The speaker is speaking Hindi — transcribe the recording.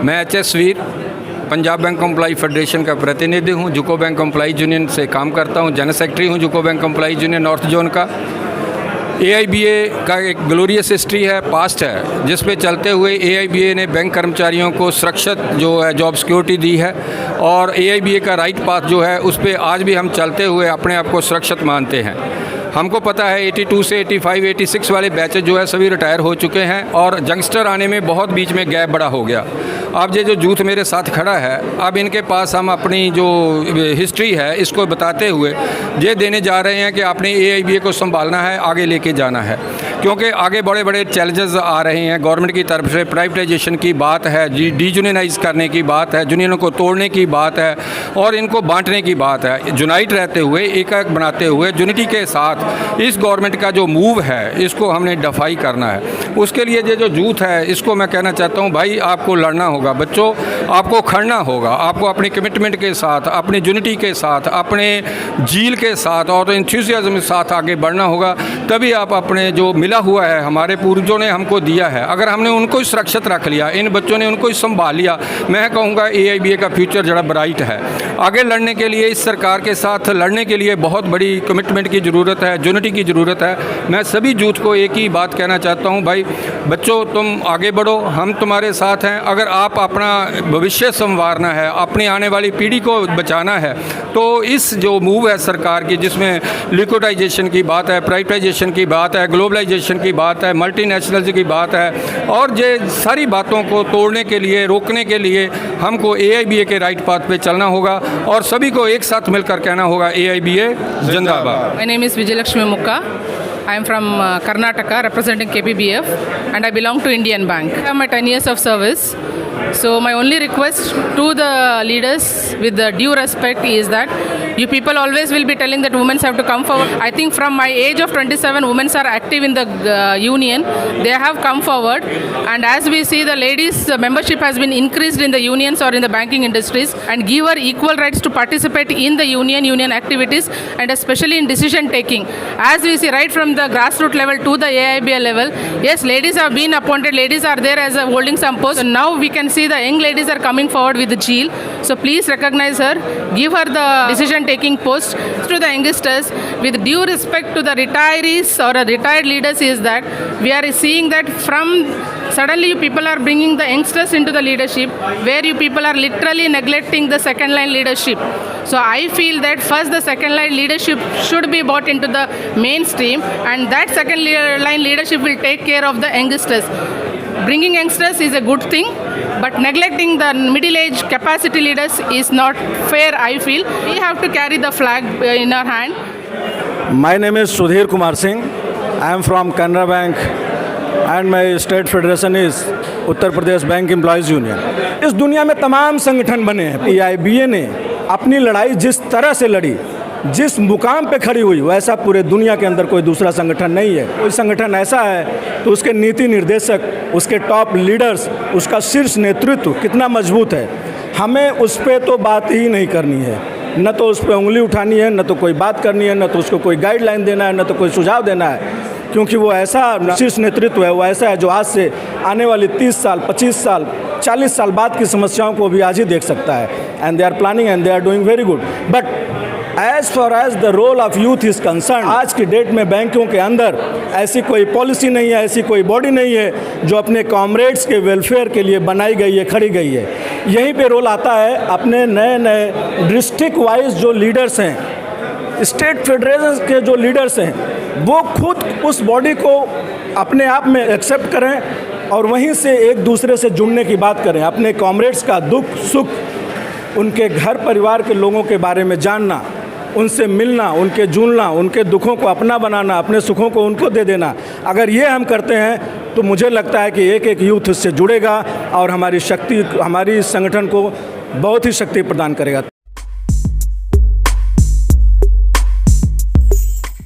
मैं एच.एस. वीर पंजाब बैंक एम्प्लॉई फेडरेशन का प्रतिनिधि हूं। यूको बैंक एम्प्लॉई यूनियन से काम करता हूं। जनरल सेक्रेटरी हूं UCO bank employee union north zone का। AIBA का एक ग्लोरियस हिस्ट्री है, पास्ट है, जिस पे चलते हुए AIBA ने बैंक कर्मचारियों को सुरक्षित जो है जॉब सिक्योरिटी दी है और AIBA का राइट पाथ जो है उस पर आज भी हम चलते हुए अपने आप को सुरक्षित मानते हैं। हमको पता है 82 से 85, 86 वाले बैचेज जो है सभी रिटायर हो चुके हैं और यंगस्टर आने में बहुत बीच में गैप बड़ा हो गया। अब ये जो यूथ मेरे साथ खड़ा है, अब इनके पास हम अपनी जो हिस्ट्री है इसको बताते हुए ये देने जा रहे हैं कि आपने AIBA को संभालना है, आगे लेके जाना है, क्योंकि आगे बड़े बड़े चैलेंजेस आ रहे हैं। गवर्नमेंट की तरफ से प्राइवेटाइजेशन की बात है, डीयूनियनाइज करने की बात है, यूनियनों को तोड़ने की बात है और इनको बांटने की बात है। यूनाइट रहते हुए, एक बनाते हुए, यूनिटी के साथ इस गवर्नमेंट का जो मूव है इसको हमने डिफाई करना है। उसके लिए ये जो यूथ है इसको मैं कहना चाहता हूँ, भाई आपको लड़ना होगा, बच्चों आपको खड़ना होगा, आपको अपनी कमिटमेंट के साथ, अपनी यूनिटी के साथ, अपने जील के साथ और एंथुसियाज्म के साथ आगे बढ़ना होगा। तभी आप अपने जो मिला हुआ है, हमारे पूर्वजों ने हमको दिया है, अगर हमने उनको ही सुरक्षित रख लिया, इन बच्चों ने उनको ही संभाल लिया, मैं कहूँगा AIBA का फ्यूचर ज़रा ब्राइट है। आगे लड़ने के लिए, इस सरकार के साथ लड़ने के लिए बहुत बड़ी कमिटमेंट की ज़रूरत है, यूनिटी की ज़रूरत है। मैं सभी यूथ को एक ही बात कहना चाहता हूँ, भाई बच्चों तुम आगे बढ़ो, हम तुम्हारे साथ हैं। अगर आप अपना भविष्य संवारना है, अपनी आने वाली पीढ़ी को बचाना है, तो इस जो मूव है सरकार की, जिसमें लिक्विडाइजेशन की बात है, प्राइवेटाइजेशन की बात है, ग्लोबलाइजेशन की बात है, मल्टीनेशनल्स की बात है, और ये सारी बातों को तोड़ने के लिए, रोकने के लिए हमको AIBA के राइट पाथ पे चलना होगा और सभी को एक साथ मिलकर कहना होगा AIBA जिंदाबाद। My name is Vijayalakshmi Mukka. I am from Karnataka, representing KPBF, and I belong to Indian Bank. I have my 10 years of service. So my only request to the leaders, with the due respect, is that you people always will be telling that women have to come forward. I think from my age of 27, women are active in the union. They have come forward, and as we see, the ladies' membership has been increased in the unions or in the banking industries, and give her equal rights to participate in the union activities, and especially in decision taking. As we see right from the grassroots level to the AIBA level, yes, ladies have been appointed, ladies are there as holding some posts. So now we can see the young ladies are coming forward with the zeal. So please recognize her, give her the decision taking post. To the youngsters, with due respect to the retirees or retired leaders, is that we are seeing that from suddenly you people are bringing the youngsters into the leadership, where you people are literally neglecting the second line leadership. So I feel that first the second line leadership should be brought into the mainstream, and that second line leadership will take care of the youngsters. Bringing youngsters is a good thing, but neglecting the middle-aged capacity leaders is not fair, I feel. We have to carry the flag in our hand. My name is Sudhir Kumar Singh. I am from Canara Bank and my state federation is Uttar Pradesh bank employees union. इस दुनिया में तमाम संगठन बने हैं। AIBA ने अपनी लड़ाई जिस तरह से लड़ी, जिस मुकाम पे खड़ी हुई, वैसा पूरे दुनिया के अंदर कोई दूसरा संगठन नहीं है। कोई संगठन ऐसा है तो उसके नीति निर्देशक, उसके टॉप लीडर्स, उसका शीर्ष नेतृत्व कितना मजबूत है। हमें उस पर तो बात ही नहीं करनी है, न तो उस पर उंगली उठानी है, न तो कोई बात करनी है, न तो उसको कोई गाइडलाइन देना है, न तो कोई सुझाव देना है, क्योंकि वो ऐसा शीर्ष नेतृत्व है, वो ऐसा है जो आज से आने वाली 30 साल, 25 साल, 40 साल बाद की समस्याओं को भी आज ही देख सकता है। And they are planning and they are doing very good. But as far as the role of youth is concern, आज की डेट में बैंकों के अंदर ऐसी कोई पॉलिसी नहीं है, ऐसी कोई बॉडी नहीं है जो अपने कॉमरेड्स के वेलफेयर के लिए बनाई गई है, खड़ी गई है। यहीं पे रोल आता है अपने नए नए डिस्ट्रिक्ट वाइज जो लीडर्स हैं, स्टेट फेडरेशन के जो लीडर्स हैं, वो खुद उस बॉडी को अपने आप में एक्सेप्ट करें और वहीं से एक दूसरे से जुड़ने की बात करें। अपने कॉमरेड्स का दुख सुख, उनके घर परिवार के लोगों के बारे में जानना, उनसे मिलना, उनके जुड़ना, उनके दुखों को अपना बनाना, अपने सुखों को उनको दे देना। अगर ये हम करते हैं तो मुझे लगता है कि एक एक यूथ इससे जुड़ेगा और हमारी शक्ति, हमारी संगठन को बहुत ही शक्ति प्रदान करेगा।